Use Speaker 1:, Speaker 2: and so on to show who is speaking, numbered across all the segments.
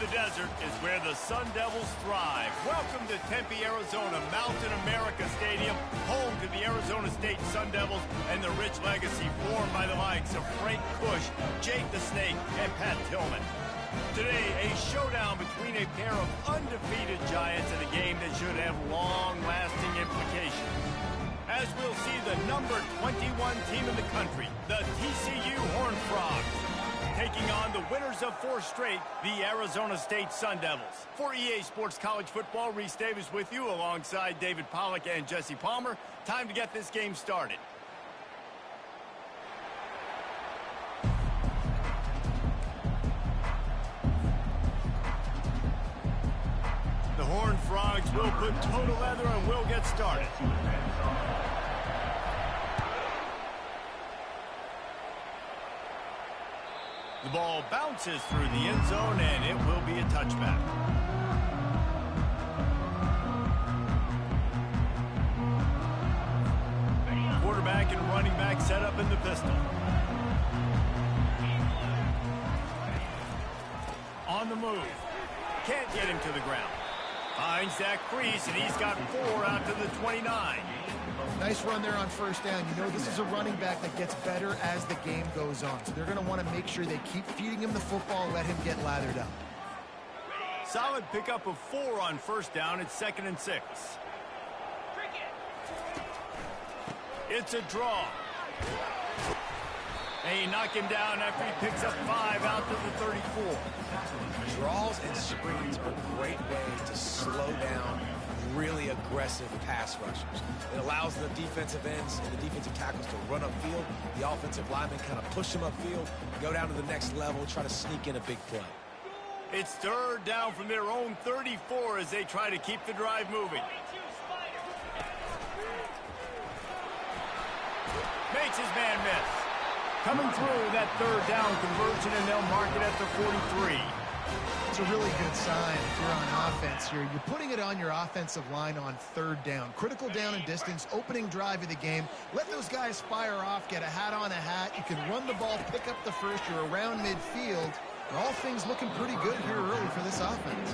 Speaker 1: the desert is where the Sun Devils thrive. Welcome to Tempe, Arizona, Mountain America Stadium, home to the Arizona State Sun Devils and the rich legacy formed by the likes of Frank Kush, Jake the Snake, and Pat Tillman. Today, a showdown between a pair of undefeated giants in a game that should have long-lasting implications. As we'll see the number 21 team in the country, the TCU Horned Frogs, taking on the winners of 4 straight, the Arizona State Sun Devils. For EA Sports College Football, Reese Davis with you alongside David Pollack and Jesse Palmer. Time to get this game started. The Horned Frogs will put total leather and we'll get started. The ball bounces through the end zone, and it will be a touchback. Quarterback and running back set up in the pistol. On the move. Can't get him to the ground. Finds that crease, and he's got 4 out to the 29.
Speaker 2: Nice run there on first down. You know this is a running back that gets better as the game goes on. So they're going to want to make sure they keep feeding him the football and let him get lathered up.
Speaker 1: Solid pickup of 4 on first down. It's 2nd and 6. It's a draw. And he knocked him down after he picks up 5 out to the 34.
Speaker 3: Draws and screens are a great way to slow down really aggressive pass rushers. It allows the defensive ends and the defensive tackles to run upfield. The offensive linemen kind of push them upfield, go down to the next level, try to sneak in a big play.
Speaker 1: It's 3rd down from their own 34 as they try to keep the drive moving. Makes his man miss. Coming through that 3rd down conversion, and they'll mark it at the 43.
Speaker 2: It's a really good sign if you're on offense here. You're putting it on your offensive line on 3rd down. Critical down and distance, opening drive of the game. Let those guys fire off, get a hat on a hat. You can run the ball, pick up the first. You're around midfield. And all things looking pretty good here early for this offense.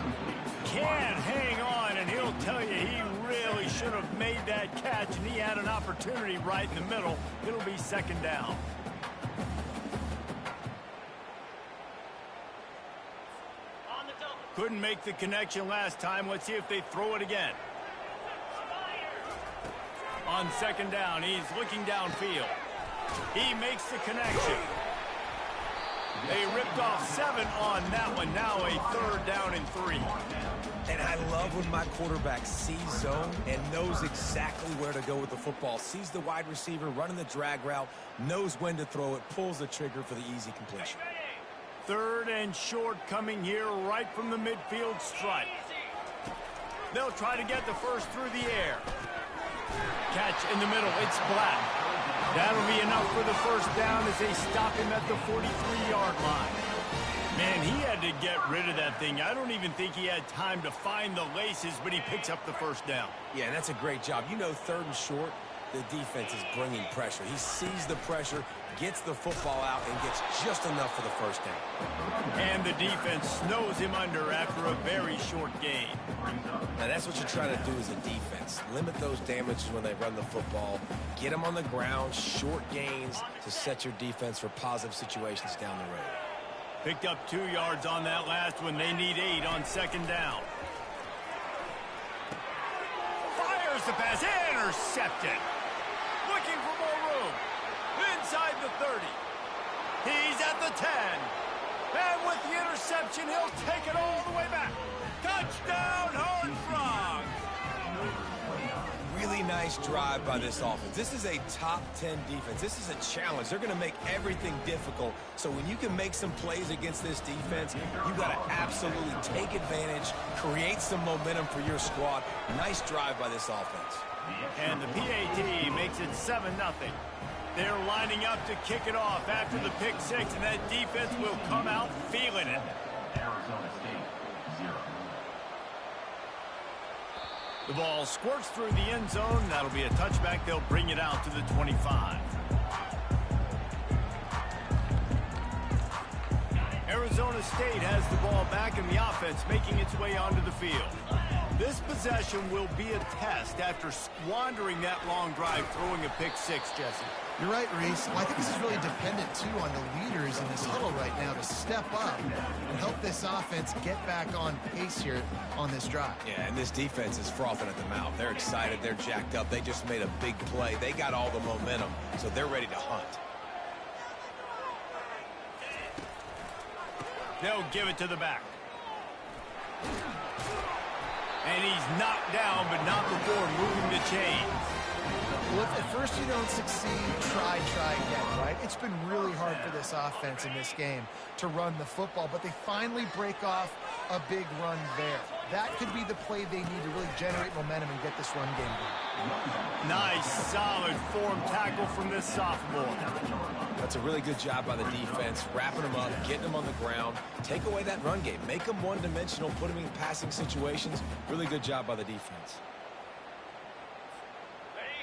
Speaker 1: Can't hang on, and he'll tell you he really should have made that catch, and he had an opportunity right in the middle. It'll be 2nd down. Couldn't make the connection last time. Let's see if they throw it again. On 2nd down, he's looking downfield. He makes the connection. They ripped off 7 on that one. Now a 3rd down and 3.
Speaker 3: And I love when my quarterback sees zone and knows exactly where to go with the football. Sees the wide receiver running the drag route, knows when to throw it, pulls the trigger for the easy completion.
Speaker 1: 3rd and short coming here right from the midfield stripe. They'll try to get the first through the air. Catch in the middle. It's Black. That'll be enough for the first down as they stop him at the 43-yard line. Man, he had to get rid of that thing. I don't even think he had time to find the laces, but he picks up the first down.
Speaker 3: Yeah, and that's a great job. You know, 3rd and short, the defense is bringing pressure. He sees the pressure, gets the football out, and gets just enough for the first down.
Speaker 1: And the defense snows him under after a very short gain.
Speaker 3: Now, that's what you're trying to do as a defense. Limit those damages when they run the football. Get them on the ground, short gains to set your defense for positive situations down the road.
Speaker 1: Picked up 2 yards on that last one. They need 8 on 2nd down. Fires the pass. Intercepted. Looking for more room. Inside the 30. He's at the 10. And with the interception, he'll take it all the way back. Touchdown, Horned Frogs!
Speaker 3: Really nice drive by this offense. This is a top 10 defense. This is a challenge. They're going to make everything difficult. So when you can make some plays against this defense, you got to absolutely take advantage, create some momentum for your squad. Nice drive by this offense.
Speaker 1: And the PAT makes it 7-0. They're lining up to kick it off after the pick 6, and that defense will come out feeling it.
Speaker 4: Arizona State, 0.
Speaker 1: The ball squirts through the end zone. That'll be a touchback. They'll bring it out to the 25. Arizona State has the ball back and the offense making its way onto the field. This possession will be a test after squandering that long drive, throwing a pick six, Jesse.
Speaker 2: You're right, Reese. Well, I think this is really dependent, too, on the leaders in this huddle right now to step up and help this offense get back on pace here on this drive.
Speaker 3: Yeah, and this defense is frothing at the mouth. They're excited. They're jacked up. They just made a big play. They got all the momentum, so they're ready to hunt.
Speaker 1: They'll give it to the back. And he's knocked down, but not before moving the chains.
Speaker 2: Well, if at first you don't succeed, try again, right? It's been really hard for this offense in this game to run the football, but they finally break off a big run there. That could be the play they need to really generate momentum and get this run game going.
Speaker 1: Nice, solid form tackle from this sophomore.
Speaker 3: That's a really good job by the defense, wrapping them up, getting them on the ground. Take away that run game. Make them one-dimensional, put them in passing situations. Really good job by the defense.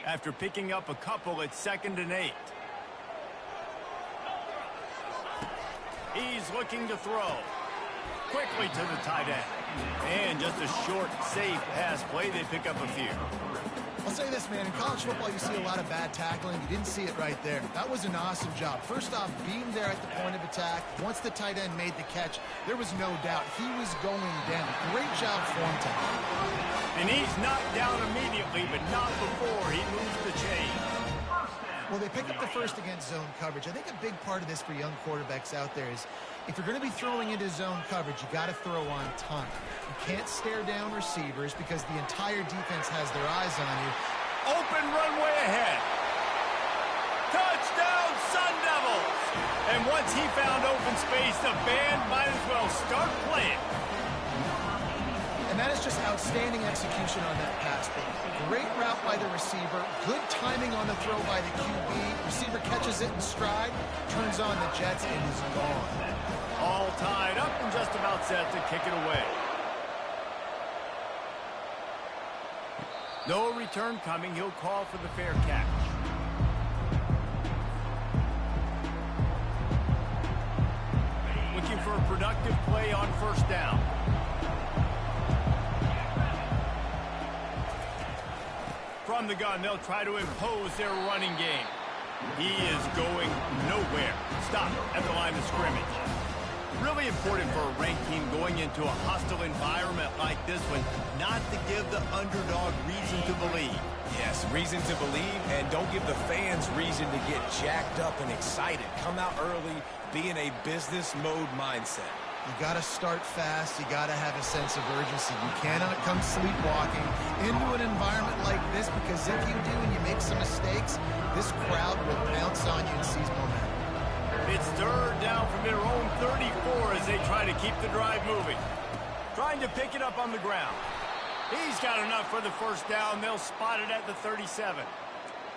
Speaker 1: After picking up a couple at 2nd and 8. He's looking to throw. Quickly to the tight end. And just a short, safe pass play. They pick up a few.
Speaker 2: I'll say this, man. In college football, you see a lot of bad tackling. You didn't see it right there. That was an awesome job. First off, being there at the point of attack. Once the tight end made the catch, there was no doubt he was going down. Great job form tackle.
Speaker 1: And he's knocked down immediately, but not before he moves the chain.
Speaker 2: Well, they pick up the first against zone coverage. I think a big part of this for young quarterbacks out there is if you're going to be throwing into zone coverage, you got to throw on time. You can't stare down receivers because the entire defense has their eyes on you.
Speaker 1: Open runway ahead. Touchdown, Sun Devils! And once he found open space, the band might as well start playing.
Speaker 2: And that is just outstanding execution on that pass play. Great route by the receiver. Good timing on the throw by the QB. Receiver catches it in stride, turns on the Jets, and is gone.
Speaker 1: All tied up and just about set to kick it away. No return coming. He'll call for the fair catch. Looking for a productive play on first down. From the gun, they'll try to impose their running game. He is going nowhere. Stop at the line of scrimmage. Really important for a ranked team going into a hostile environment like this one, not to give the underdog reason to believe.
Speaker 3: Yes, reason to believe, and don't give the fans reason to get jacked up and excited. Come out early, be in a business mode mindset.
Speaker 2: You got to start fast. You got to have a sense of urgency. You cannot come sleepwalking into an environment like this, because if you do and you make some mistakes, this crowd will pounce on you and seize momentum.
Speaker 1: It's third down from their own 34 as they try to keep the drive moving. Trying to pick it up on the ground. He's got enough for the first down. They'll spot it at the 37.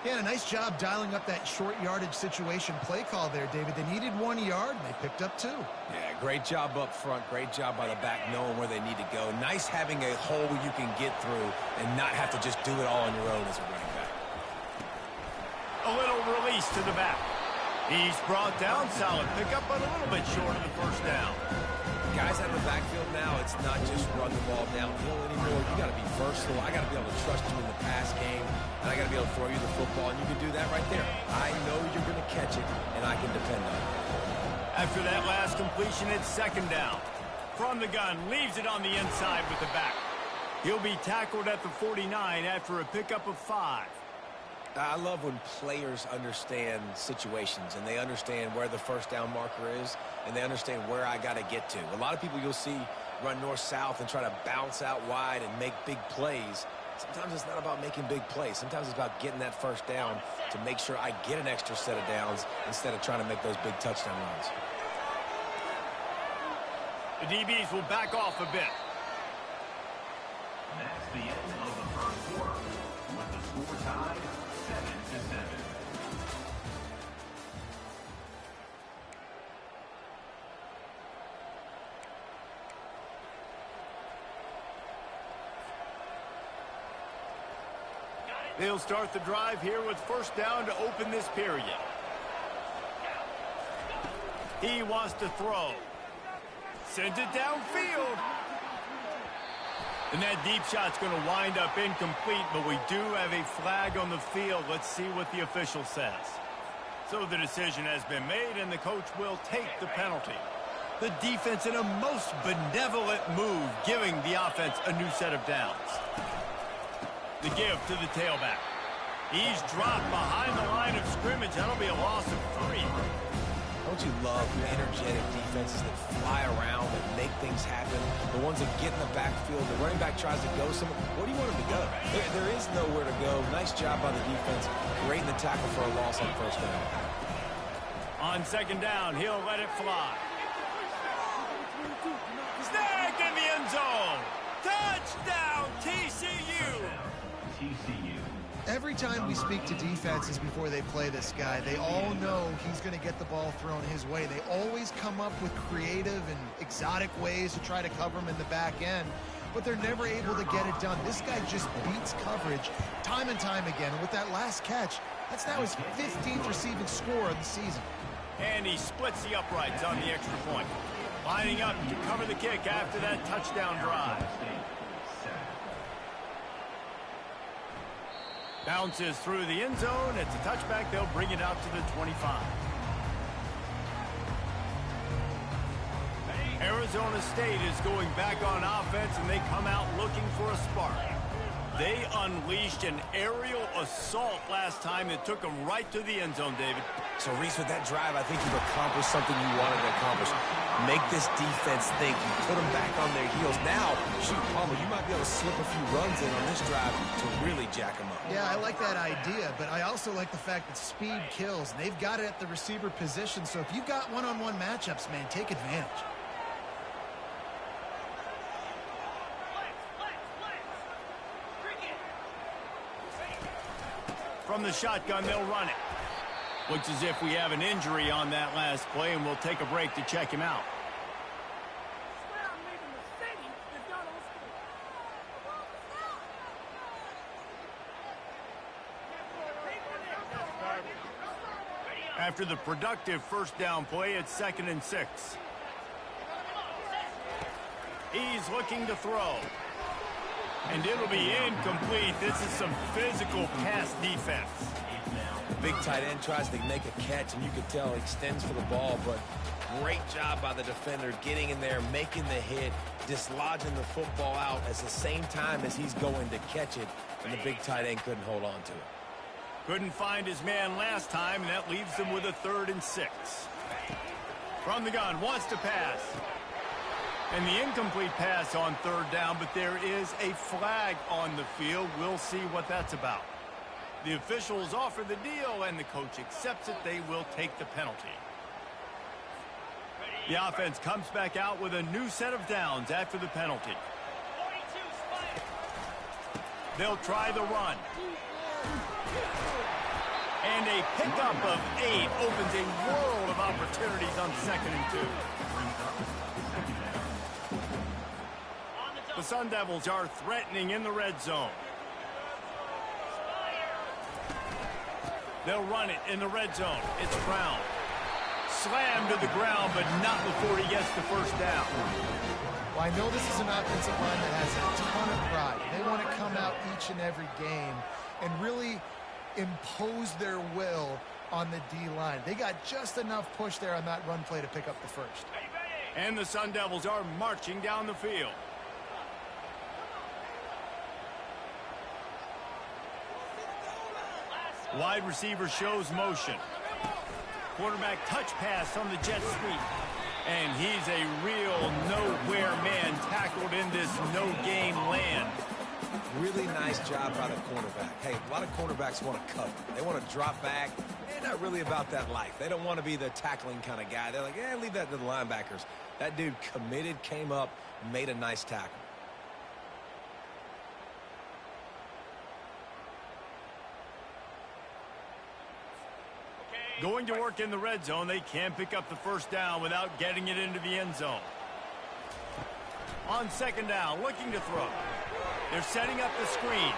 Speaker 2: Yeah, a nice job dialing up that short yardage situation play call there, David. They needed 1 yard, and they picked up 2.
Speaker 3: Yeah, great job up front. Great job by the back knowing where they need to go. Nice having a hole you can get through and not have to just do it all on your own as a running back.
Speaker 1: A little release to the back. He's brought down. Solid pickup, but a little bit short of the first down.
Speaker 3: Guys out of the backfield now, it's not just run the ball downhill anymore. You got to be versatile. I got to be able to trust you in the pass game, and I got to be able to throw you the football, and you can do that right there. I know you're going to catch it, and I can depend on it.
Speaker 1: After that last completion, it's second down. From the gun, leaves it on the inside with the back. He'll be tackled at the 49 after a pickup of 5.
Speaker 3: I love when players understand situations and they understand where the first down marker is and they understand where I got to get to. A lot of people you'll see run north-south and try to bounce out wide and make big plays. Sometimes it's not about making big plays. Sometimes it's about getting that first down to make sure I get an extra set of downs instead of trying to make those big touchdown runs.
Speaker 1: The DBs will back off a bit.
Speaker 4: That's the end of the first quarter with the score tied 7-7.
Speaker 1: They'll start the drive here with first down to open this period. He wants to throw. sends it downfield. And that deep shot's going to wind up incomplete, but we do have a flag on the field. Let's see what the official says. So the decision has been made, and the coach will take the penalty. The defense in a most benevolent move, giving the offense a new set of downs. The give to the tailback. He's dropped behind the line of scrimmage. That'll be a loss of 3.
Speaker 3: Don't you love energetic defenses that fly around and make things happen? The ones that get in the backfield, the running back tries to go somewhere. Where do you want him to go? There is nowhere to go. Nice job by the defense. Great in the tackle for a loss on first down.
Speaker 1: On second down, he'll let it fly. Snagged in the end zone. Touchdown, TCU.
Speaker 4: TCU.
Speaker 2: Every time we speak to defenses before they play this guy, they all know he's going to get the ball thrown his way. They always come up with creative and exotic ways to try to cover him in the back end, but they're never able to get it done. This guy just beats coverage time and time again. And with that last catch, that's now his 15th receiving score of the season.
Speaker 1: And he splits the uprights on the extra point. Lining up to cover the kick after that touchdown drive. Bounces through the end zone. It's a touchback. They'll bring it out to the 25. Arizona State is going back on offense, and they come out looking for a spark. They unleashed an aerial assault last time that took them right to the end zone, David.
Speaker 3: So, Reese, with that drive, I think you've accomplished something you wanted to accomplish. Make this defense think. You put them back on their heels. Now, shoot, Palmer, you might be able to slip a few runs in on this drive to really jack them up.
Speaker 2: Yeah, I like that idea, but I also like the fact that speed kills, and they've got it at the receiver position. So if you've got one-on-one matchups, man, take advantage.
Speaker 1: From the shotgun, they'll run it. Looks as if we have an injury on that last play, and we'll take a break to check him out. After the productive first down play, it's 2nd and 6. He's looking to throw. And it'll be incomplete. This is some physical pass defense.
Speaker 3: The big tight end tries to make a catch, and you can tell he extends for the ball, but great job by the defender getting in there, making the hit, dislodging the football out at the same time as he's going to catch it, and the big tight end couldn't hold on to it.
Speaker 1: Couldn't find his man last time, and that leaves him with a 3rd and 6. From the gun, wants to pass. And the incomplete pass on 3rd down, but there is a flag on the field. We'll see what that's about. The officials offer the deal, and the coach accepts it. They will take the penalty. The offense comes back out with a new set of downs after the penalty. They'll try the run. And a pickup of 8 opens a world of opportunities on 2nd and 2. The Sun Devils are threatening in the red zone. They'll run it in the red zone. It's Brown. Slammed to the ground, but not before he gets the first down.
Speaker 2: Well, I know this is an offensive line that has a ton of pride. They want to come out each and every game and really impose their will on the D-line. They got just enough push there on that run play to pick up the first.
Speaker 1: And the Sun Devils are marching down the field. Wide receiver shows motion. Quarterback touch pass on the jet sweep. And he's a real nowhere man tackled in this no-gain land.
Speaker 3: Really nice job by the cornerback. Hey, a lot of cornerbacks want to cover. They want to drop back. They're not really about that life. They don't want to be the tackling kind of guy. They're like, yeah, leave that to the linebackers. That dude committed, came up, made a nice tackle.
Speaker 1: Going to work in the red zone. They can't pick up the first down without getting it into the end zone. On 2nd down, looking to throw. They're setting up the screen.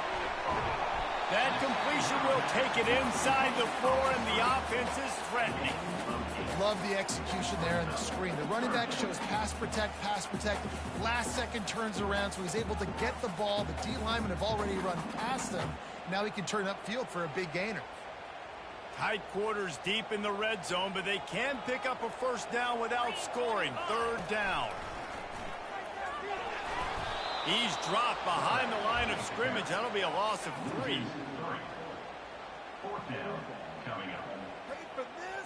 Speaker 1: That completion will take it inside the 4, and the offense is threatening.
Speaker 2: Love the execution there in the screen. The running back shows pass protect, pass protect. Last second turns around, so he's able to get the ball. The D linemen have already run past him. Now he can turn upfield for a big gainer.
Speaker 1: Tight quarters deep in the red zone, but they can pick up a first down without scoring. Third down. He's dropped behind the line of scrimmage. That'll be a loss of 3.
Speaker 4: Fourth down coming up.
Speaker 5: Wait for this.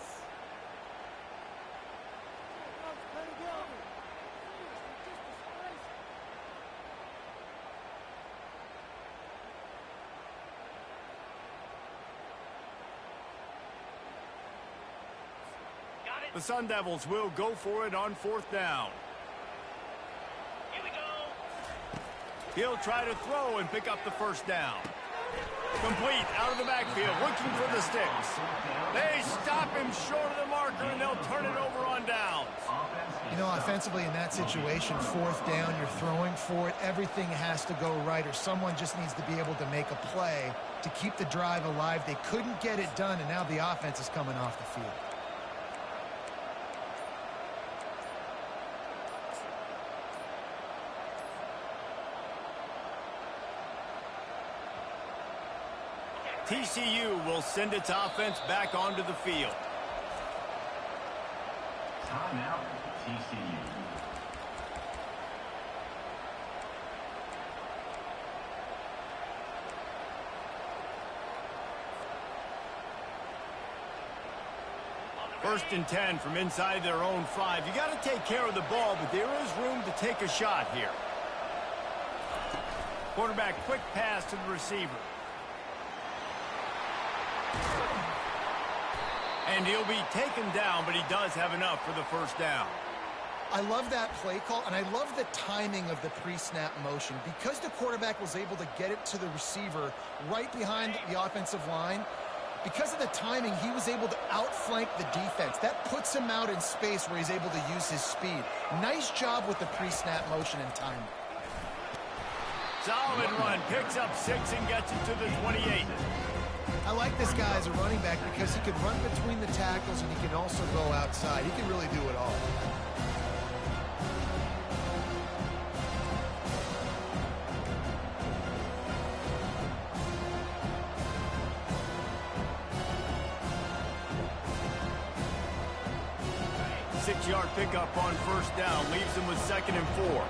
Speaker 1: The Sun Devils will go for it on 4th down.
Speaker 5: Here we go.
Speaker 1: He'll try to throw and pick up the first down. Complete out of the backfield, looking for the sticks. They stop him short of the marker, and they'll turn it over on downs.
Speaker 2: You know, offensively in that situation, 4th down, you're throwing for it. Everything has to go right, or someone just needs to be able to make a play to keep the drive alive. They couldn't get it done, and now the offense is coming off the field.
Speaker 1: TCU will send its offense back onto the field.
Speaker 4: Timeout, TCU.
Speaker 1: First and 10 from inside their own 5. You got to take care of the ball, but there is room to take a shot here. Quarterback quick pass to the receiver. And he'll be taken down, but he does have enough for the first down.
Speaker 2: I love that play call, and I love the timing of the pre-snap motion. Because the quarterback was able to get it to the receiver right behind the offensive line, because of the timing, he was able to outflank the defense. That puts him out in space where he's able to use his speed. Nice job with the pre-snap motion and timing.
Speaker 1: Solid run, picks up 6 and gets it to the 28.
Speaker 2: I like this guy as a running back because he can run between the tackles and he can also go outside. He can really do it all.
Speaker 1: Six-yard pickup on first down leaves him with 2nd and 4.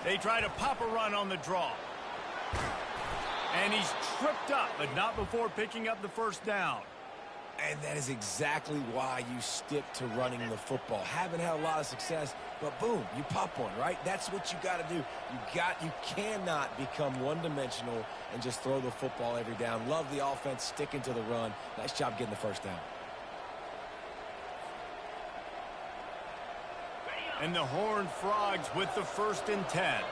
Speaker 1: They try to pop a run on the draw. And he's tripped up, but not before picking up the first down.
Speaker 3: And that is exactly why you stick to running the football. Haven't had a lot of success, but boom, you pop one, right? That's what you got to do. You cannot become one-dimensional and just throw the football every down. Love the offense, sticking to the run. Nice job getting the first down.
Speaker 1: And the Horned Frogs with the 1st and 10.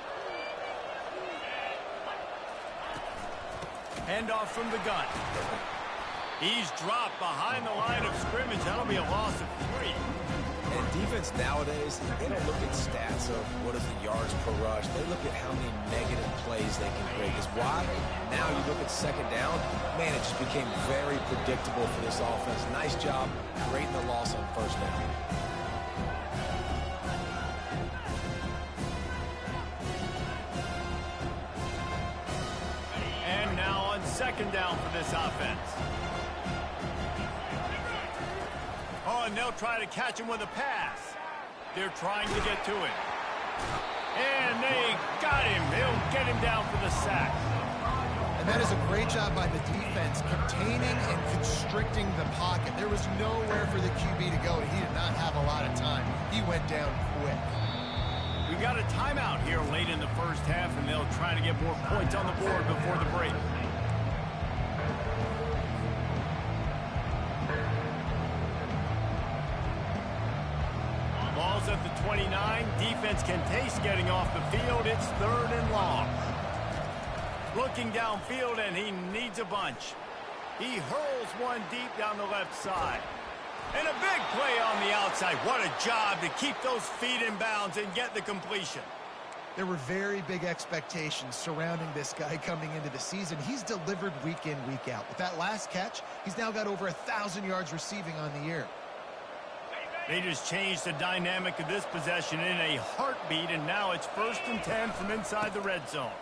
Speaker 1: Handoff from the gun. He's dropped behind the line of scrimmage. That'll be a loss of 3.
Speaker 3: And defense nowadays, they don't look at stats of what is the yards per rush. They look at how many negative plays they can create. Because why? Now you look at 2nd down, man, it just became very predictable for this offense. Nice job creating the loss on first down.
Speaker 1: And now on 2nd down for this offense. Oh, and they'll try to catch him with a pass. They're trying to get to him. And they got him. They'll get him down for the sack.
Speaker 2: And that is a great job by the defense, containing and constricting the pocket. There was nowhere for the QB to go, and he did not have a lot of time. He went down quick.
Speaker 1: We've got a timeout here late in the first half, and they'll try to get more points on the board before the break. Ball's at the 29. Defense can taste getting off the field. It's 3rd and long. Looking downfield, and he needs a bunch. He hurls one deep down the left side. And a big play on the outside. What a job to keep those feet in bounds and get the completion.
Speaker 2: There were very big expectations surrounding this guy coming into the season. He's delivered week in, week out. With that last catch, he's now got over 1,000 yards receiving on the year.
Speaker 1: They just changed the dynamic of this possession in a heartbeat, and now it's 1st and 10 from inside the red zone.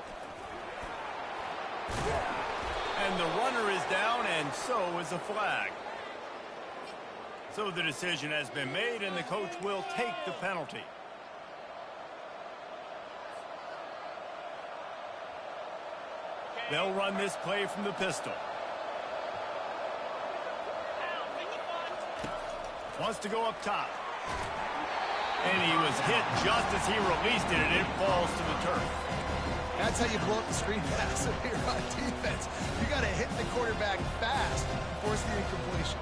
Speaker 1: And the runner is down, and so is a flag. So the decision has been made, and the coach will take the penalty. They'll run this play from the pistol. Wants to go up top. And he was hit just as he released it, and it falls to the turf.
Speaker 2: That's how you blow up the screen pass if you're on defense. You got to hit the quarterback fast and force the incompletion.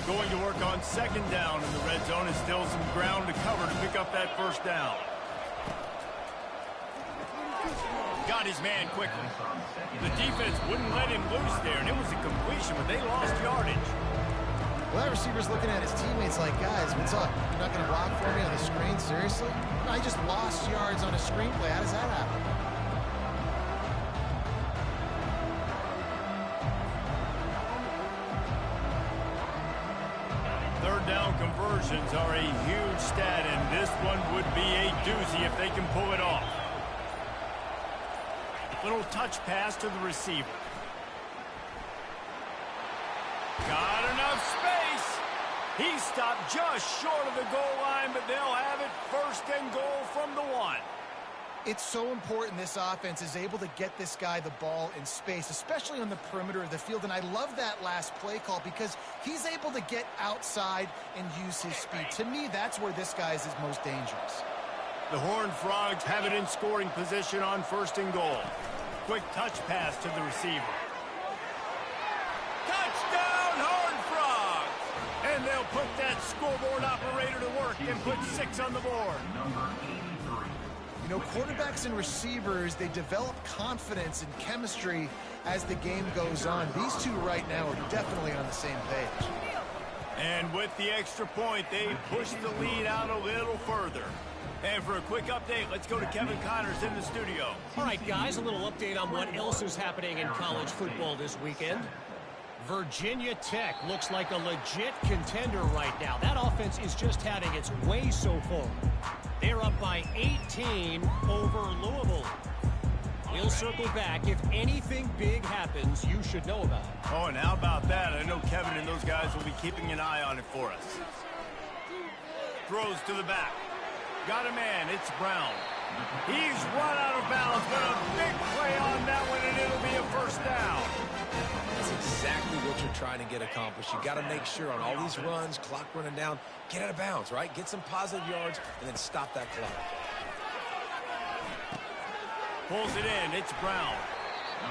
Speaker 1: Going to work on 2nd down in the red zone, and still some ground to cover to pick up that 1st down. Got his man quickly. The defense wouldn't let him loose there, and it was a completion, but they lost yardage.
Speaker 2: Well, that receiver's looking at his teammates like, guys, what's up? You're not going to block for me on the screen? Seriously? I just lost yards on a screenplay. How does that happen?
Speaker 1: Down conversions are a huge stat, and this one would be a doozy if they can pull it off. Little touch pass to the receiver. Got enough space. He stopped just short of the goal line, but they'll have it 1st and goal from the 1.
Speaker 2: It's so important this offense is able to get this guy the ball in space, especially on the perimeter of the field. And I love that last play call because he's able to get outside and use his speed. To me, that's where this guy is his most dangerous.
Speaker 1: The Horned Frogs have it in scoring position on 1st and goal. Quick touch pass to the receiver. Touchdown, Horned Frogs! And they'll put that scoreboard operator to work and put 6 on the board.
Speaker 2: You know, quarterbacks and receivers, they develop confidence and chemistry as the game goes on. These two right now are definitely on the same page.
Speaker 1: And with the extra point, they push the lead out a little further. And for a quick update, let's go to Kevin Connors in the studio.
Speaker 6: All right, guys, a little update on what else is happening in college football this weekend. Virginia Tech looks like a legit contender right now. That offense is just having its way so far. They're up by 18 over Louisville. We'll circle back. If anything big happens, you should know about it.
Speaker 1: Oh, and how about that? I know Kevin and those guys will be keeping an eye on it for us. Throws to the back. Got a man. It's Brown. He's run out of bounds, but a big play on that one, and it'll be a 1st down.
Speaker 3: That's exactly what you're trying to get accomplished. You got to make sure on all these runs, clock running down, get out of bounds, right? Get some positive yards, and then stop that clock.
Speaker 1: Pulls it in. It's Brown.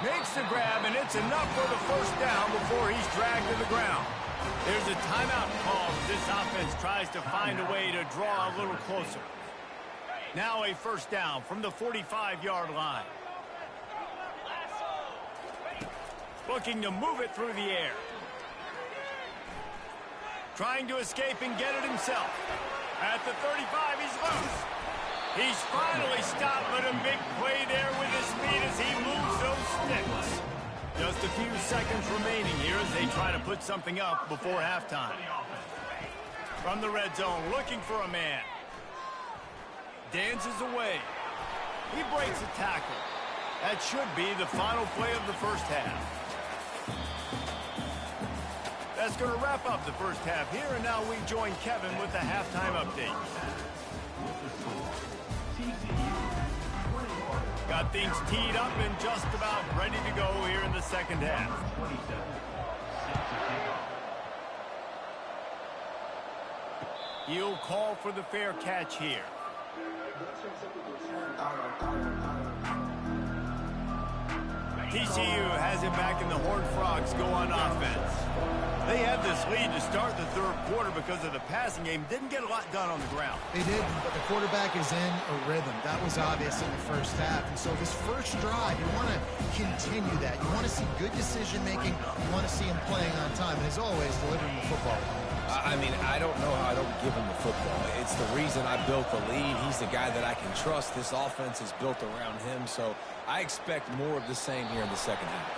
Speaker 1: Makes the grab, and it's enough for the 1st down before he's dragged to the ground. There's a timeout call as this offense tries to find a way to draw a little closer. Now a 1st down from the 45-yard line. Looking to move it through the air. Trying to escape and get it himself. At the 35, he's loose. He's finally stopped, but a big play there with his speed as he moves those sticks. Just a few seconds remaining here as they try to put something up before halftime. From the red zone, looking for a man. Dances away. He breaks a tackle. That should be the final play of the 1st half. That's going to wrap up the 1st half here, and now we join Kevin with the halftime update. Got things teed up and just about ready to go here in the 2nd half. He'll call for the fair catch here. TCU has it back, and the Horned Frogs go on offense. They had this lead to start the third quarter because of the passing game. Didn't get a lot done on the ground.
Speaker 2: They didn't, but the quarterback is in a rhythm. That was obvious in the first half. And so this first drive, you want to continue that. You want to see good decision-making. You want to see him playing on time. And as always, delivering the football.
Speaker 3: I mean, I don't know how I don't give him the football. It's the reason I built the lead. He's the guy that I can trust. This offense is built around him, so I expect more of the same here in the second half.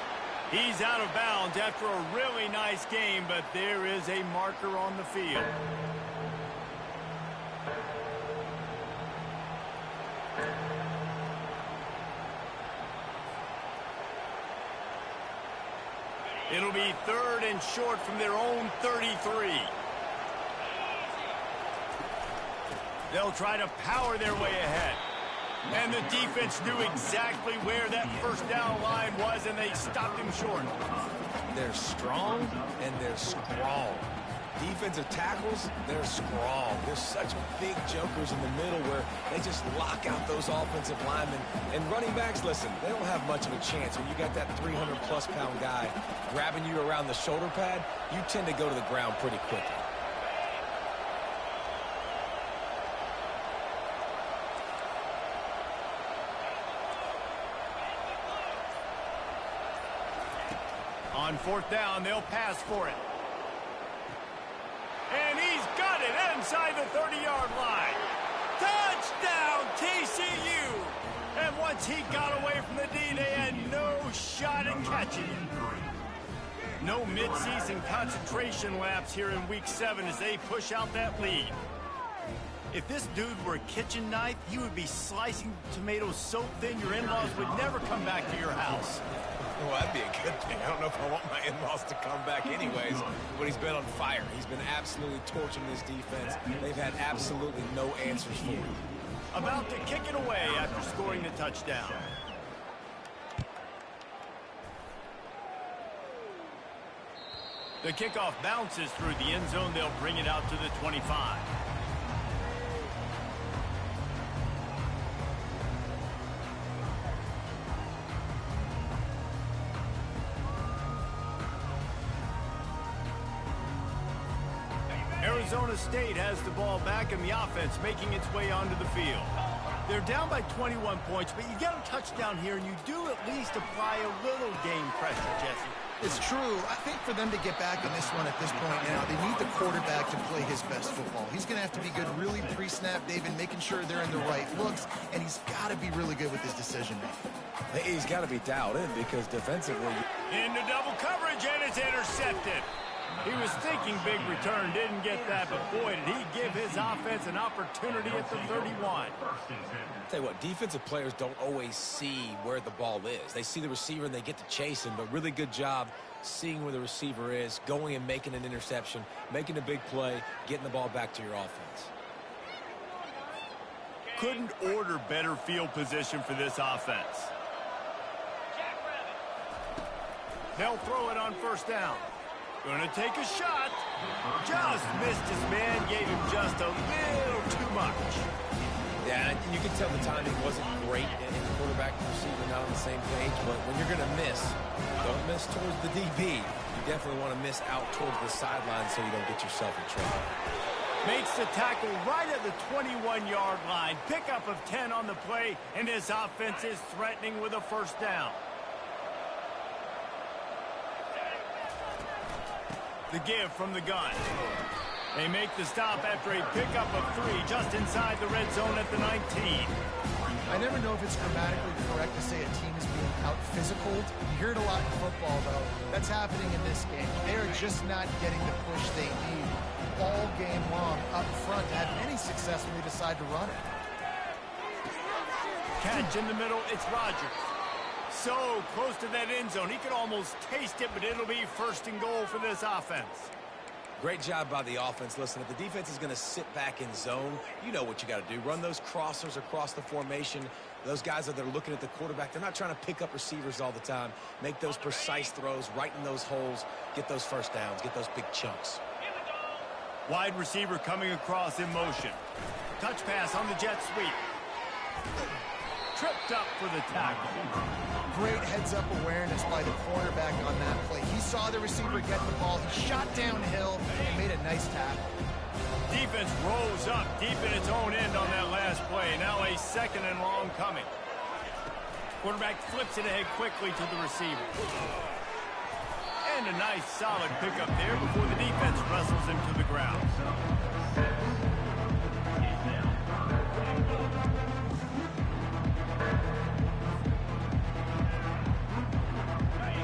Speaker 1: He's out of bounds after a really nice game, but there is a marker on the field. It'll be 3rd and short from their own 33. They'll try to power their way ahead. And the defense knew exactly where that first down line was, and they stopped him short.
Speaker 3: They're strong, and they're scrawl. Defensive tackles, they're scrawl. There's such big jokers in the middle where they just lock out those offensive linemen. And running backs, listen, they don't have much of a chance. When you got that 300-plus pound guy grabbing you around the shoulder pad, you tend to go to the ground pretty quickly.
Speaker 1: On 4th down, they'll pass for it. And he's got it inside the 30-yard line. Touchdown, TCU! And once he got away from the D, they had no shot at catching him. No midseason concentration lapse here in Week 7 as they push out that lead. If this dude were a kitchen knife, he would be slicing tomatoes so thin your in-laws would never come back to your house.
Speaker 3: Well, that'd be a good thing. I don't know if I want my in-laws to come back anyways, but he's been on fire. He's been absolutely torching this defense. They've had absolutely no answers for him.
Speaker 1: About to kick it away after scoring the touchdown. The kickoff bounces through the end zone. They'll bring it out to the 25. Arizona State has the ball back, and the offense making its way onto the field. They're down by 21 points, but you get a touchdown here, and you do at least apply a little game pressure, Jesse.
Speaker 2: It's true. I think for them to get back in this one at this point now, they need the quarterback to play his best football. He's going to have to be good really pre-snap, David, making sure they're in the right looks, and he's got to be really good with his decision-making.
Speaker 3: He's got to be dialed in because defensively...
Speaker 1: Into double coverage, and it's intercepted. He was thinking big return, didn't get that, but boy, did he give his offense an opportunity at the 31.
Speaker 3: Tell you what, defensive players don't always see where the ball is. They see the receiver and they get to chase him, but really good job seeing where the receiver is, going and making an interception, making a big play, getting the ball back to your offense.
Speaker 1: Couldn't order better field position for this offense. They'll throw it on 1st down. Gonna take a shot. Just missed his man, gave him just a little too much.
Speaker 3: Yeah, you can tell the timing wasn't great, and the quarterback and receiver not on the same page, but when you're gonna miss, don't miss towards the DB. You definitely want to miss out towards the sideline so you don't get yourself in trouble.
Speaker 1: Makes the tackle right at the 21-yard line. Pickup of 10 on the play, and his offense is threatening with a 1st down. The give from the gun. They make the stop after a pickup of 3 just inside the red zone at the 19.
Speaker 2: I never know if it's grammatically correct to say a team is being out-physicaled. You hear it a lot in football, though. That's happening in this game. They're just not getting the push they need all game long up front to have any success when they decide to run it.
Speaker 1: Catch in the middle, it's Rodgers. So close to that end zone. He could almost taste it, but it'll be 1st and goal for this offense.
Speaker 3: Great job by the offense. Listen, if the defense is going to sit back in zone, you know what you got to do. Run those crossers across the formation. Those guys that are looking at the quarterback, they're not trying to pick up receivers all the time. Make those precise throws, right in those holes, get those 1st downs, get those big chunks.
Speaker 1: Wide receiver coming across in motion. Touch pass on the jet sweep. tripped up for the tackle.
Speaker 2: Great heads-up awareness by the cornerback on that play. He saw the receiver get the ball. He shot downhill and made a nice tackle.
Speaker 1: Defense rose up deep in its own end on that last play. Now a second and long coming. Quarterback flips it ahead quickly to the receiver. And a nice solid pickup there before the defense wrestles him to the ground.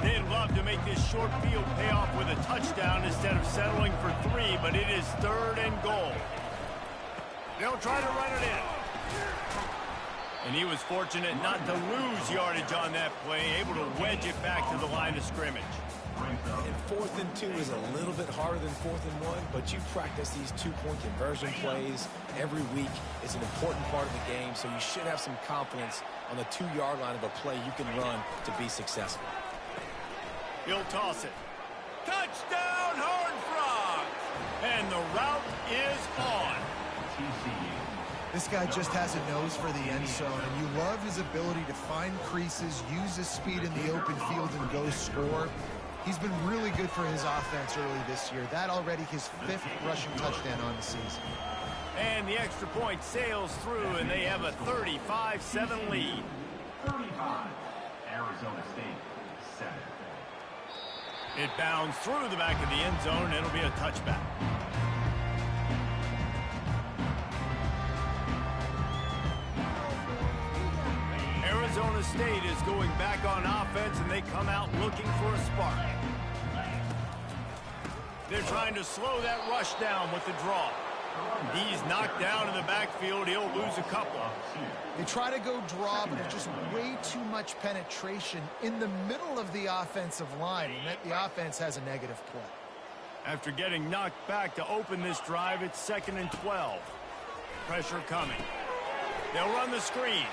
Speaker 1: They'd love to make this short field pay off with a touchdown instead of settling for 3, but it is 3rd and goal. They'll try to run it in. And he was fortunate not to lose yardage on that play, able to wedge it back to the line of scrimmage.
Speaker 3: And 4th and 2 is a little bit harder than 4th and 1, but you practice these two-point conversion plays every week. It's an important part of the game, so you should have some confidence on the 2-yard line of a play you can run to be successful.
Speaker 1: He'll toss it. Touchdown, Horned Frogs! And the route is on.
Speaker 2: This guy just has a nose for the end zone, and you love his ability to find creases, use his speed in the open field, and go score. He's been really good for his offense early this year. That already his 5th rushing touchdown on the season.
Speaker 1: And the extra point sails through, and they have a 35-7 lead.
Speaker 4: 35, Arizona State, 7.
Speaker 1: It bounds through the back of the end zone, and it'll be a touchback. Arizona State is going back on offense, and they come out looking for a spark. They're trying to slow that rush down with the draw. He's knocked down in the backfield. He'll lose a couple.
Speaker 2: They try to go draw, but there's just way too much penetration in the middle of the offensive line, and the offense has a negative play.
Speaker 1: After getting knocked back to open this drive, it's 2nd and 12. Pressure coming. They'll run the screen.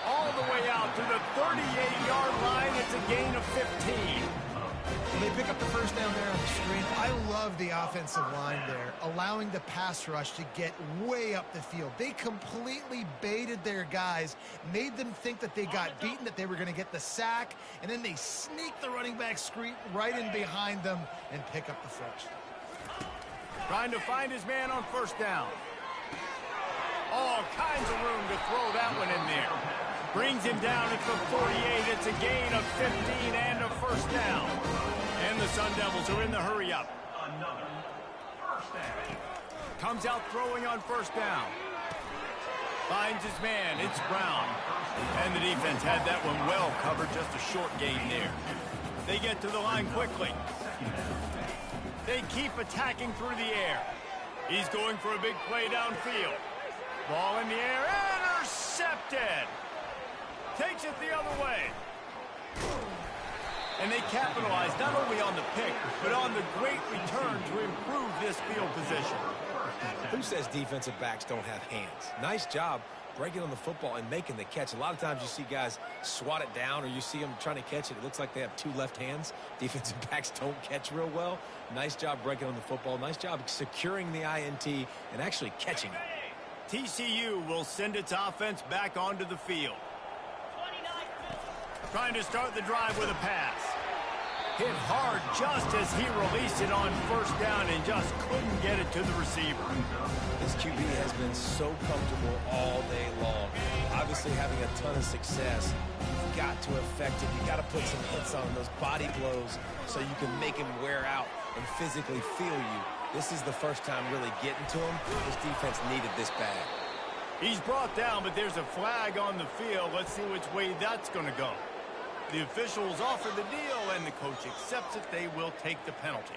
Speaker 1: All the way out to the 38-yard line. It's a gain of 15.
Speaker 2: They pick up the first down there on the screen. I love the offensive line there, allowing the pass rush to get way up the field. They completely baited their guys, made them think that they got beaten, that they were going to get the sack, and then they sneak the running back screen right in behind them and pick up the first.
Speaker 1: Trying to find his man on first down. All kinds of room to throw that one in there. Brings him down at the 48. It's a gain of 15 and a first down. And the Sun Devils are in the hurry up.
Speaker 4: Another first down.
Speaker 1: Comes out throwing on first down. Finds his man. It's Brown. And the defense had that one well covered. Just a short gain there. They get to the line quickly. They keep attacking through the air. He's going for a big play downfield. Ball in the air. Intercepted. Takes it the other way. And they capitalize not only on the pick, but on the great return to improve this field position.
Speaker 3: Who says defensive backs don't have hands? Nice job breaking on the football and making the catch. A lot of times you see guys swat it down, or you see them trying to catch it. It looks like they have 2 left hands. Defensive backs don't catch real well. Nice job breaking on the football. Nice job securing the INT and actually catching it.
Speaker 1: TCU will send its offense back onto the field. Trying to start the drive with a pass. Hit hard just as he released it on first down and just couldn't get it to the receiver.
Speaker 3: This QB has been so comfortable all day long. Obviously having a ton of success. You've got to affect it. You've got to put some hits on those body blows so you can make him wear out and physically feel you. This is the first time really getting to him. This defense needed this bad.
Speaker 1: He's brought down, but there's a flag on the field. Let's see which way that's going to go. The officials offer the deal, and the coach accepts it. They will take the penalty.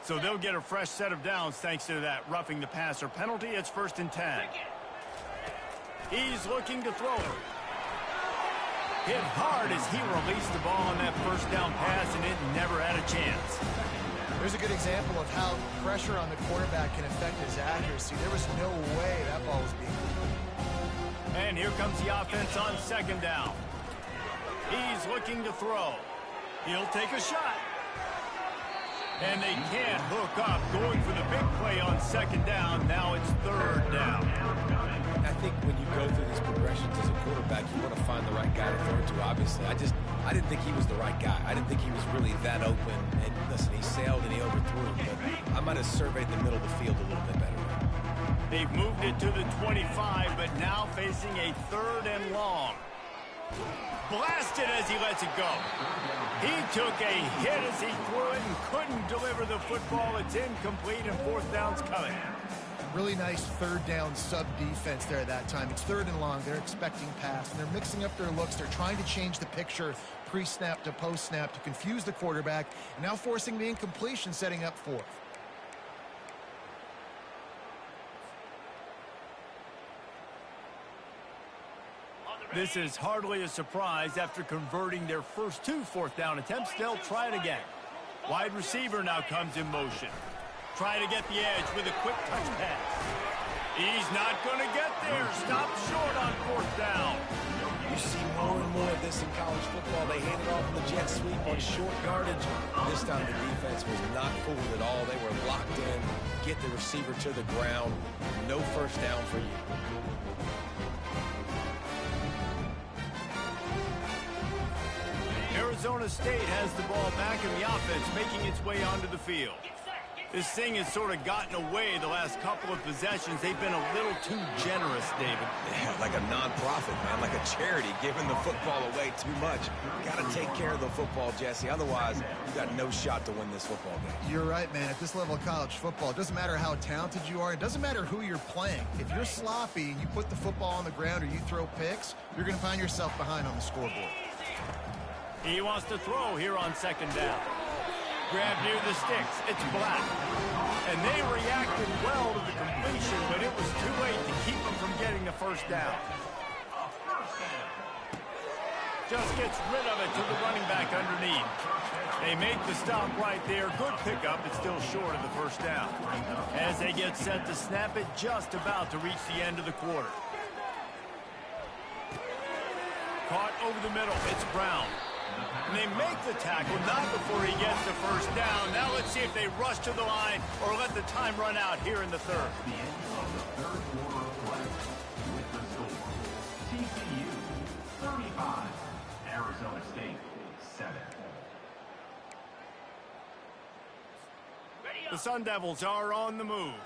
Speaker 1: So they'll get a fresh set of downs thanks to that roughing the passer penalty. It's 1st and 10. He's looking to throw it. Hit hard as he released the ball on that first down pass, and it never had a chance.
Speaker 2: There's a good example of how pressure on the quarterback can affect his accuracy. There was no way that ball was being moved.
Speaker 1: And here comes the offense on 2nd down. He's looking to throw. He'll take a shot. And they can't hook up, going for the big play on second down. Now it's third down.
Speaker 3: I think when you go through these progressions as a quarterback, you want to find the right guy to throw to. Obviously, I didn't think he was the right guy. I didn't think he was really that open. And listen, he sailed and he overthrew, but I might have surveyed the middle of the field a little bit better.
Speaker 1: They've moved it to the 25, but now facing a third and long. Blasted as he lets it go. He took a hit as he threw it and couldn't deliver the football. It's incomplete and fourth down's coming.
Speaker 2: Really nice third down sub defense there at that time. It's third and long. They're expecting pass, and they're mixing up their looks. They're trying to change the picture pre-snap to post-snap to confuse the quarterback, and now forcing the incompletion, setting up fourth.
Speaker 1: This is hardly a surprise. After converting their first two fourth down attempts, they'll try it again. Wide receiver now comes in motion. Try to get the edge with a quick touch pass. He's not going to get there. Stop short on fourth down.
Speaker 3: You see more and more of this in college football. They hand it off in the jet sweep on short yardage. This time the defense was not fooled at all. They were locked in. Get the receiver to the ground. No first down for you.
Speaker 1: Arizona State has the ball back in the offense, making its way onto the field. This thing has sort of gotten away the last couple of possessions. They've been a little too generous, David.
Speaker 3: Yeah, like a nonprofit, man, like a charity, giving the football away too much. Got to take care of the football, Jesse. Otherwise, you've got no shot to win this football game.
Speaker 2: You're right, man. At this level of college football, it doesn't matter how talented you are. It doesn't matter who you're playing. If you're sloppy and you put the football on the ground or you throw picks, you're going to find yourself behind on the scoreboard.
Speaker 1: He wants to throw here on second down. Grab near the sticks. It's Black. And they reacted well to the completion, but it was too late to keep them from getting the first down. Just gets rid of it to the running back underneath. They make the stop right there. Good pickup. It's still short of the first down. As they get set to snap it, just about to reach the end of the quarter. Caught over the middle. It's Brown. And they make the tackle, not before he gets the first down. Now let's see if they rush to the line or let the time run out here in the third.
Speaker 4: The end of the third quarter of play with the score. TCU 35, Arizona State 7.
Speaker 1: The Sun Devils are on the move.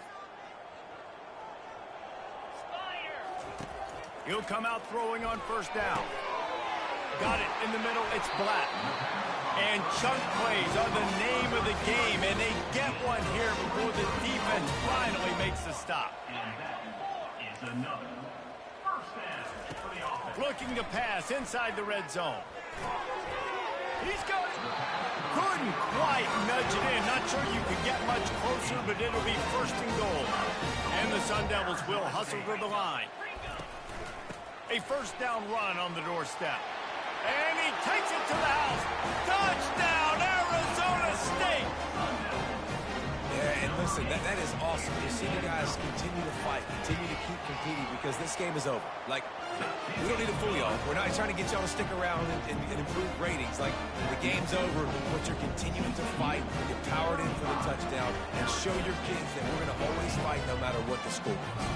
Speaker 1: He'll come out throwing on first down. Got it in the middle. It's Black. And chunk plays are the name of the game, and they get one here before the defense finally makes the stop.
Speaker 4: And that is another first down for the offense.
Speaker 1: Looking to pass inside the red zone. He's got it. Couldn't quite nudge it in. Not sure you could get much closer, but it'll be first and goal. And the Sun Devils will hustle to the line. A first down run on the doorstep. And he takes it to the house. Touchdown, Arizona State.
Speaker 3: Yeah, and listen, that is awesome. You see the guys continue to fight, continue to keep competing because this game is over. Like, we don't need to fool y'all. We're not trying to get y'all to stick around and improve ratings. Like, the game's over, but you're continuing to fight, get powered in for the touchdown, and show your kids that we're going to always fight no matter what the score is.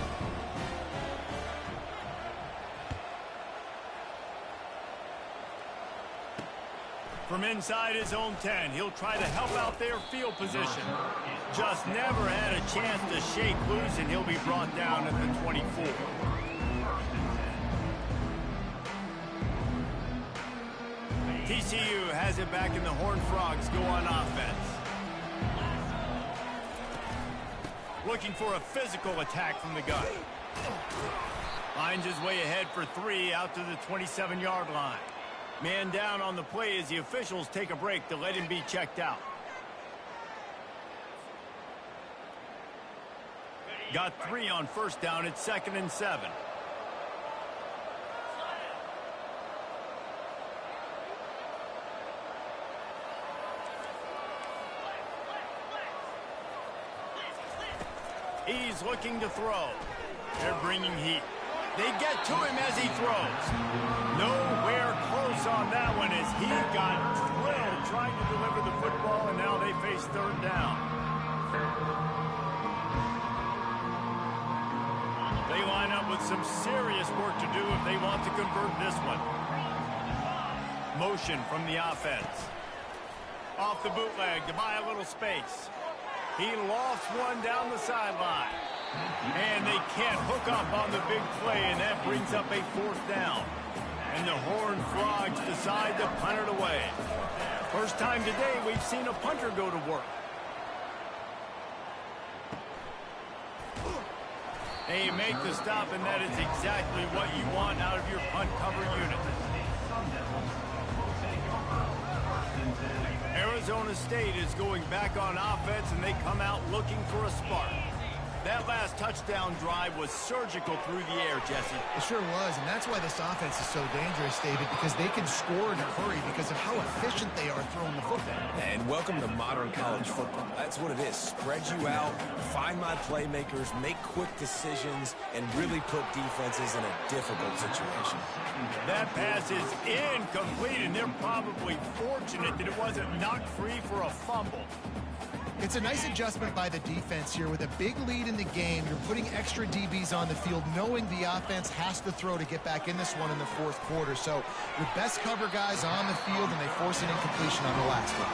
Speaker 1: From inside his own 10, he'll try to help out their field position. Just never had a chance to shake loose, and he'll be brought down at the 24. TCU has it back, and the Horned Frogs go on offense. Looking for a physical attack from the gun. Finds his way ahead for 3 out to the 27-yard line. Man down on the play as the officials take a break to let him be checked out. Got 3 on first down. It's 2nd and 7. He's looking to throw. They're bringing heat. They get to him as he throws. Nowhere close on that one as he got drilled trying to deliver the football, and now they face third down. They line up with some serious work to do if they want to convert this one. Motion from the offense. Off the bootleg to buy a little space. He lofts one down the sideline. And they can't hook up on the big play, and that brings up a fourth down. And the Horned Frogs decide to punt it away. First time today we've seen a punter go to work. They make the stop, and that is exactly what you want out of your punt cover unit. Arizona State is going back on offense, and they come out looking for a spark. That last touchdown drive was surgical through the air, Jesse.
Speaker 2: It sure was, and that's why this offense is so dangerous, David, because they can score in a hurry because of how efficient they are throwing the football.
Speaker 3: And welcome to modern college football. That's what it is. Spread you out, find my playmakers, make quick decisions, and really put defenses in a difficult situation.
Speaker 1: That pass is incomplete, and they're probably fortunate that it wasn't knocked free for a fumble.
Speaker 2: It's a nice adjustment by the defense here. With a big lead in the game, you're putting extra DBs on the field, knowing the offense has to throw to get back in this one in the fourth quarter. So your best cover guys on the field, and they force an incompletion on the last one.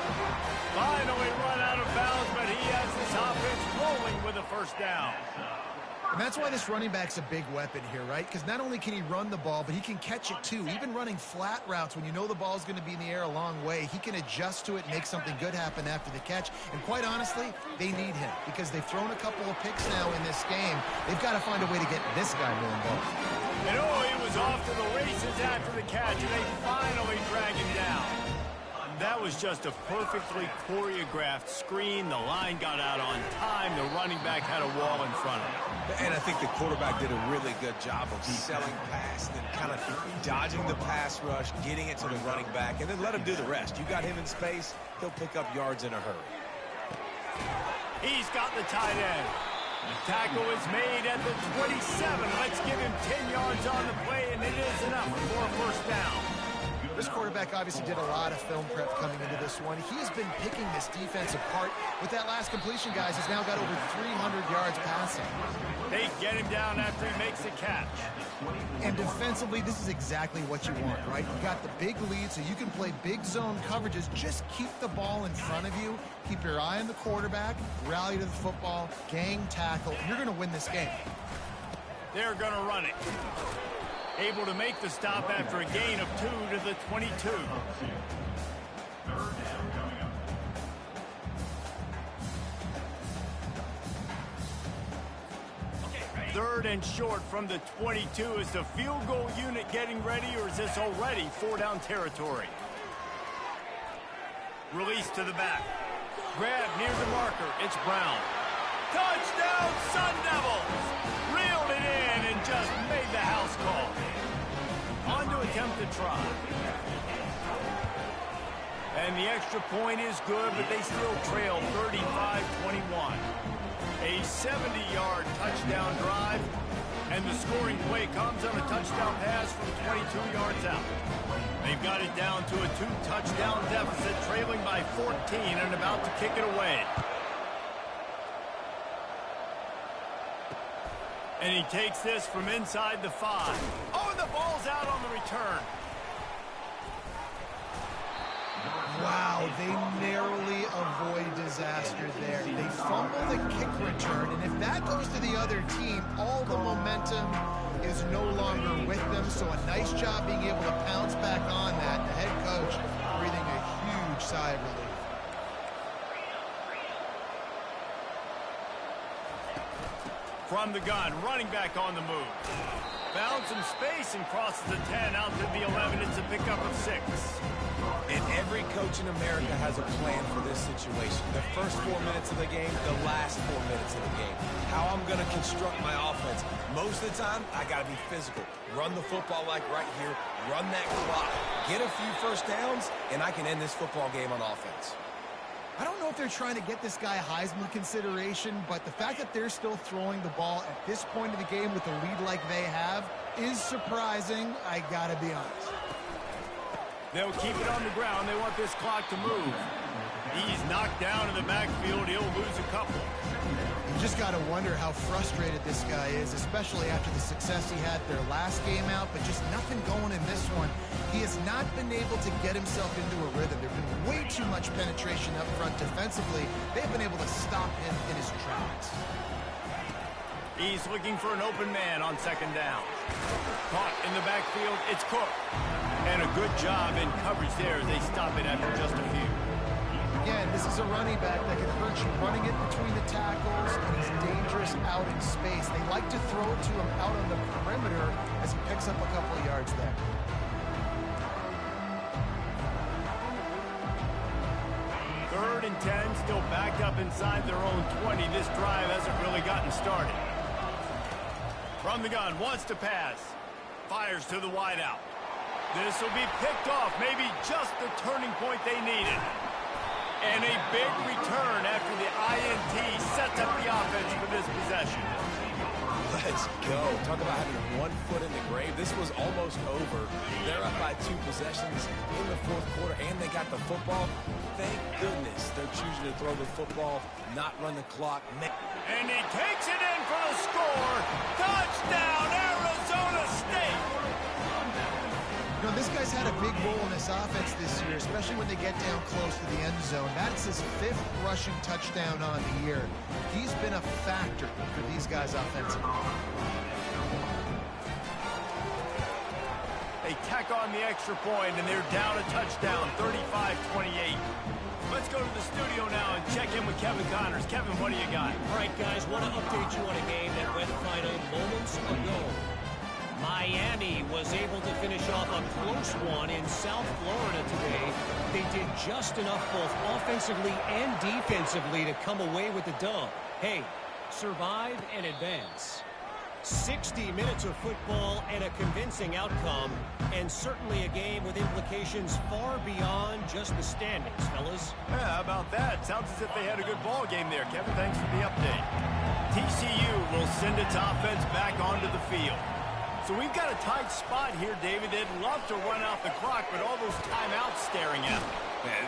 Speaker 1: Finally run out of bounds, but he has this offense rolling with a first down.
Speaker 2: And that's why this running back's a big weapon here, right? Because not only can he run the ball, but he can catch it too. Even running flat routes when you know the ball's going to be in the air a long way, he can adjust to it and make something good happen after the catch. And quite honestly, they need him because they've thrown a couple of picks now in this game. They've got to find a way to get this guy more involved.
Speaker 1: And he was off to the races after the catch, and they finally drag him down. That was just a perfectly choreographed screen. The line got out on time. The running back had a wall in front of him.
Speaker 3: And I think the quarterback did a really good job of selling past and kind of dodging the pass rush, getting it to the running back, and then let him do the rest. You got him in space, he'll pick up yards in a hurry.
Speaker 1: He's got the tight end. The tackle is made at the 27. Let's give him 10 yards on the play, and it is enough for a first down.
Speaker 2: This quarterback obviously did a lot of film prep coming into this one. He has been picking this defense apart. With that last completion, guys, he's now got over 300 yards passing.
Speaker 1: They get him down after he makes the catch.
Speaker 2: And defensively, this is exactly what you want, right? You got the big lead, so you can play big zone coverages. Just keep the ball in front of you. Keep your eye on the quarterback. Rally to the football. Gang tackle. You're going to win this game.
Speaker 1: They're going to run it. Able to make the stop after a gain of 2 to the 22. Third and short from the 22. Is the field goal unit getting ready, or is this already 4-down territory? Release to the back. Grab near the marker. It's Brown. Touchdown, Sun Devils! Reeled it in and just made the house call. On to attempt to try. And the extra point is good, but they still trail 35-21. A 70-yard touchdown drive, and the scoring play comes on a touchdown pass from 22 yards out. They've got it down to a 2-touchdown deficit, trailing by 14 and about to kick it away. And he takes this from inside the 5. Oh, and the ball's out on the return.
Speaker 2: Wow, they narrowly avoid disaster there. They fumble the kick return, and if that goes to the other team, all the momentum is no longer with them. So a nice job being able to pounce back on that. The head coach breathing a huge sigh of relief.
Speaker 1: From the gun, running back on the move. Found some space and crosses the 10 out to the 11. It's a pickup of 6.
Speaker 3: And every coach in America has a plan for this situation. The first 4 minutes of the game, the last 4 minutes of the game. How I'm going to construct my offense. Most of the time, I got to be physical. Run the football like right here. Run that clock. Get a few first downs, and I can end this football game on offense.
Speaker 2: I don't know if they're trying to get this guy Heisman consideration, but the fact that they're still throwing the ball at this point of the game with a lead like they have is surprising, I gotta be honest.
Speaker 1: They'll keep it on the ground. They want this clock to move. He's knocked down in the backfield. He'll lose a couple.
Speaker 2: You just got to wonder how frustrated this guy is, especially after the success he had their last game out, but just nothing going in this one. He has not been able to get himself into a rhythm. There's been way too much penetration up front defensively. They've been able to stop him in his tracks.
Speaker 1: He's looking for an open man on second down. Caught in the backfield. It's Cook. And a good job in coverage there as they stop it after just a few.
Speaker 2: Again, this is a running back that can hurt you running it between the tackles, and he's dangerous out in space. They like to throw it to him out on the perimeter as he picks up a couple of yards there.
Speaker 1: Third and 10, still backed up inside their own 20. This drive hasn't really gotten started. From the gun, wants to pass. Fires to the wideout. This will be picked off, maybe just the turning point they needed. And a big return after the INT sets up the offense for this possession.
Speaker 3: Let's go. Talk about having one foot in the grave. This was almost over. They're up by 2 possessions in the fourth quarter, and they got the football. Thank goodness they're choosing to throw the football, not run the clock.
Speaker 1: And he takes it in for the score. Touchdown, Arizona State.
Speaker 2: You know, this guy's had a big role in this offense this year, especially when they get down close to the end zone. That's his 5th rushing touchdown on the year. He's been a factor for these guys offensively.
Speaker 1: They tack on the extra point, and they're down a touchdown, 35-28. Let's go to the studio now and check in with Kevin Connors. Kevin, what do you got?
Speaker 6: All right, guys, want to update you on a game that went final moments ago. Miami was able to finish off a close one in South Florida today. They did just enough both offensively and defensively to come away with the dub. Hey, survive and advance. 60 minutes of football and a convincing outcome, and certainly a game with implications far beyond just the standings, fellas.
Speaker 1: Yeah, how about that? Sounds as if they had a good ball game there. Kevin, thanks for the update. TCU will send its offense back onto the field. So we've got a tight spot here, David. They'd love to run out the clock, but all those timeouts staring at them.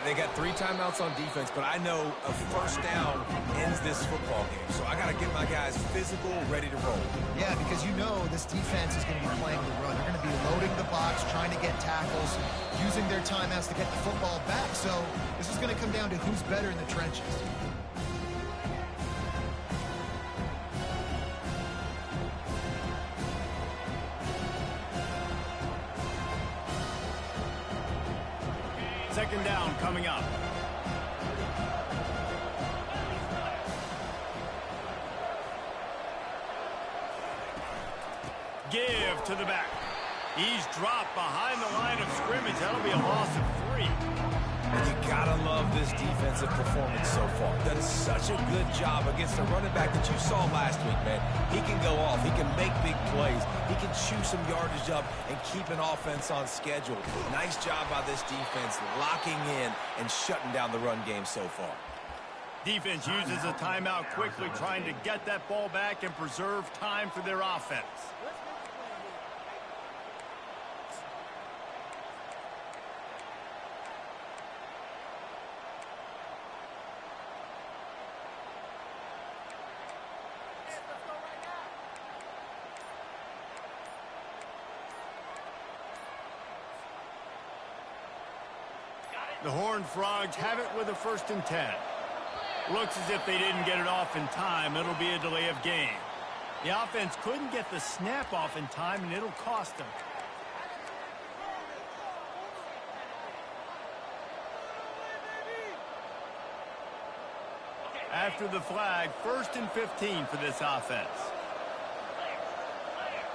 Speaker 3: They got 3 timeouts on defense, but I know a first down ends this football game. So I got to get my guys physical, ready to roll.
Speaker 2: Yeah, because you know this defense is going to be playing the run. They're going to be loading the box, trying to get tackles, using their timeouts to get the football back. So this is going to come down to who's better in the trenches.
Speaker 1: Second down coming up. Give to the back. He's dropped behind the line of scrimmage. That'll be a loss of 3.
Speaker 3: And you gotta love this defensive performance so far. Done such a good job against the running back that you saw last week, man. He can go off. He can make big plays. He can chew some yardage up and keep an offense on schedule. Nice job by this defense locking in and shutting down the run game so far.
Speaker 1: Defense uses a timeout quickly, trying to get that ball back and preserve time for their offense. The Horned Frogs have it with a 1st and 10. Looks as if they didn't get it off in time. It'll be a delay of game. The offense couldn't get the snap off in time, and it'll cost them. After the flag, 1st and 15 for this offense.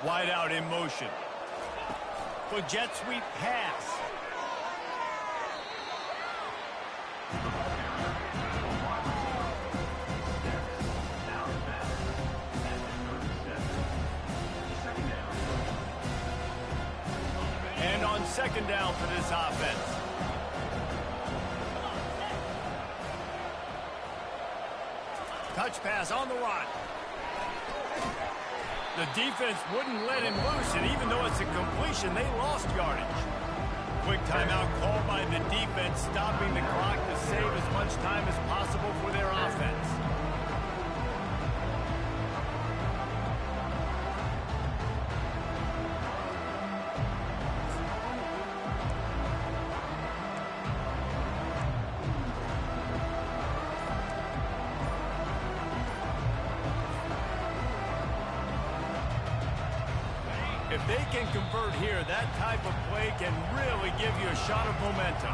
Speaker 1: Wide out in motion. For jet sweep pass. And on second down for this offense. touch pass on the run. The defense wouldn't let him loose, and even though it's a completion, they lost yardage. Quick timeout called by the defense, stopping the clock to save as much time as possible for their offense. If they can convert here, that type of play can really give you a shot of momentum.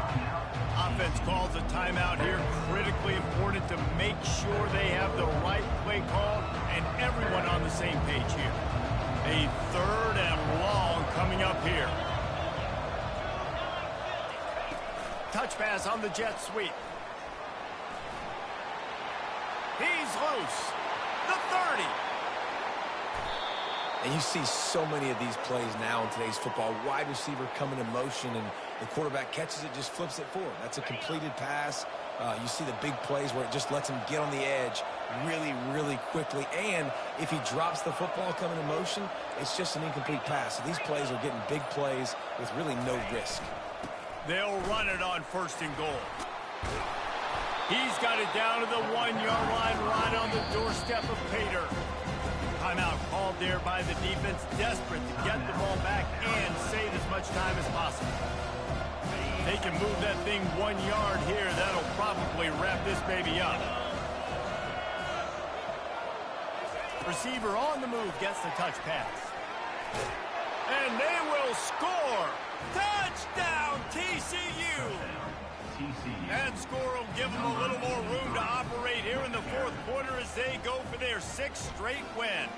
Speaker 1: Offense calls a timeout here. Critically important to make sure they have the right play called and everyone on the same page here. A 3rd and long coming up here. Touch pass on the jet sweep. He's loose. The 30.
Speaker 3: And you see so many of these plays now in today's football. Wide receiver coming in motion, and the quarterback catches it, just flips it forward. That's a completed pass. You see the big plays where it just lets him get on the edge really, really quickly. And if he drops the football coming in motion, it's just an incomplete pass. So these plays are getting big plays with really no risk.
Speaker 1: They'll run it on 1st and goal. He's got it down to the 1-yard line, right on the doorstep of Pater. Timeout called there by the defense, desperate to get the ball back and save as much time as possible. They can move that thing 1 yard here. That'll probably wrap this baby up. Receiver on the move gets the touch pass. And they will score. Touchdown, TCU. That score will give them a little more room to operate here in the 4th quarter as they go for their 6th straight win.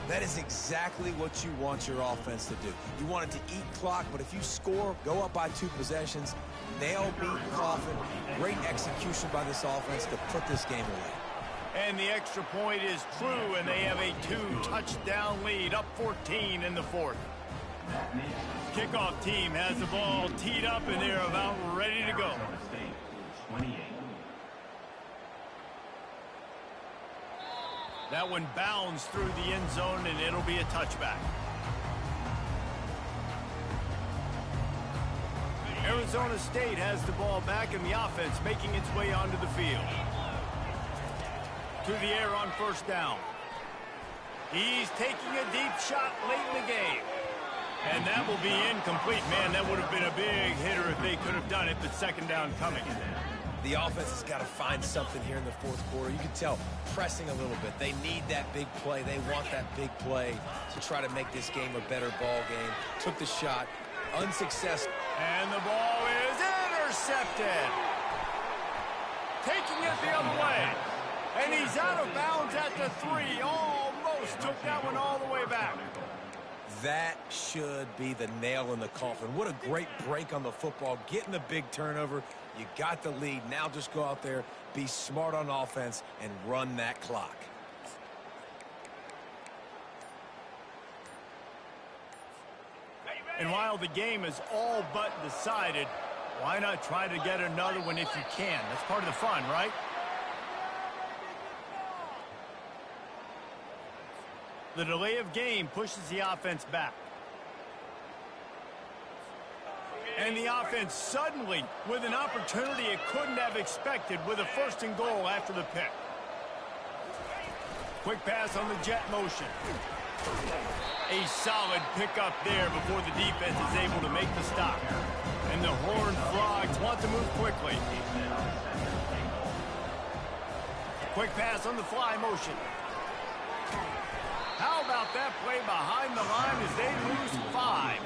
Speaker 3: That is exactly what you want your offense to do. You want it to eat clock, but if you score, go up by 2 possessions, nail beat Coffin. Great execution by this offense to put this game away.
Speaker 1: And the extra point is true, and they have a 2-touchdown lead, up 14 in the 4th. Kickoff team has the ball teed up, and they're about ready to go. That one bounds through the end zone, and it'll be a touchback. Arizona State has the ball back, and the offense making its way onto the field. To the air on 1st down. He's taking a deep shot late in the game. And that will be incomplete. Man, that would have been a big hitter if they could have done it, but 2nd down coming.
Speaker 3: The offense has got to find something here in the 4th quarter. You can tell pressing a little bit. They need that big play. They want that big play to try to make this game a better ball game. Took the shot, unsuccessful.
Speaker 1: And the ball is intercepted. Taking it the other way. And he's out of bounds at the 3. Almost took that one all the way back.
Speaker 3: That should be the nail in the coffin. What a great break on the football. Getting the big turnover. You got the lead. Now just go out there, be smart on offense, and run that clock.
Speaker 1: And while the game is all but decided, why not try to get another one if you can? That's part of the fun, right? The delay of game pushes the offense back. And the offense suddenly with an opportunity it couldn't have expected with a 1st and goal after the pick. Quick pass on the jet motion. A solid pickup there before the defense is able to make the stop. And the Horned Frogs want to move quickly. Quick pass on the fly motion. How about that play behind the line as they lose 5?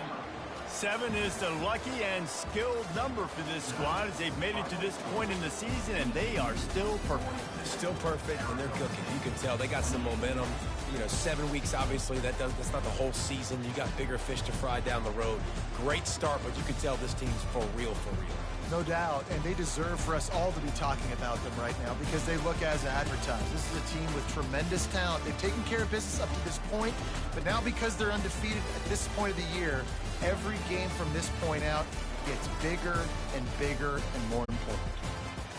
Speaker 1: 7 is the lucky and skilled number for this squad as they've made it to this point in the season, and they are still perfect.
Speaker 3: Still perfect, and they're cooking. You can tell they got some momentum. You know, 7 weeks, obviously, that's not the whole season. You got bigger fish to fry down the road. Great start, but you can tell this team's for real, for real.
Speaker 2: No doubt, and they deserve for us all to be talking about them right now because they look as advertised. This is a team with tremendous talent. They've taken care of business up to this point, but now because they're undefeated at this point of the year, every game from this point out gets bigger and bigger and more important.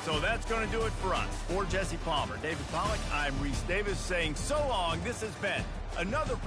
Speaker 1: So that's going to do it for us. For Jesse Palmer, David Pollack, I'm Reese Davis saying so long. This has been another presentation.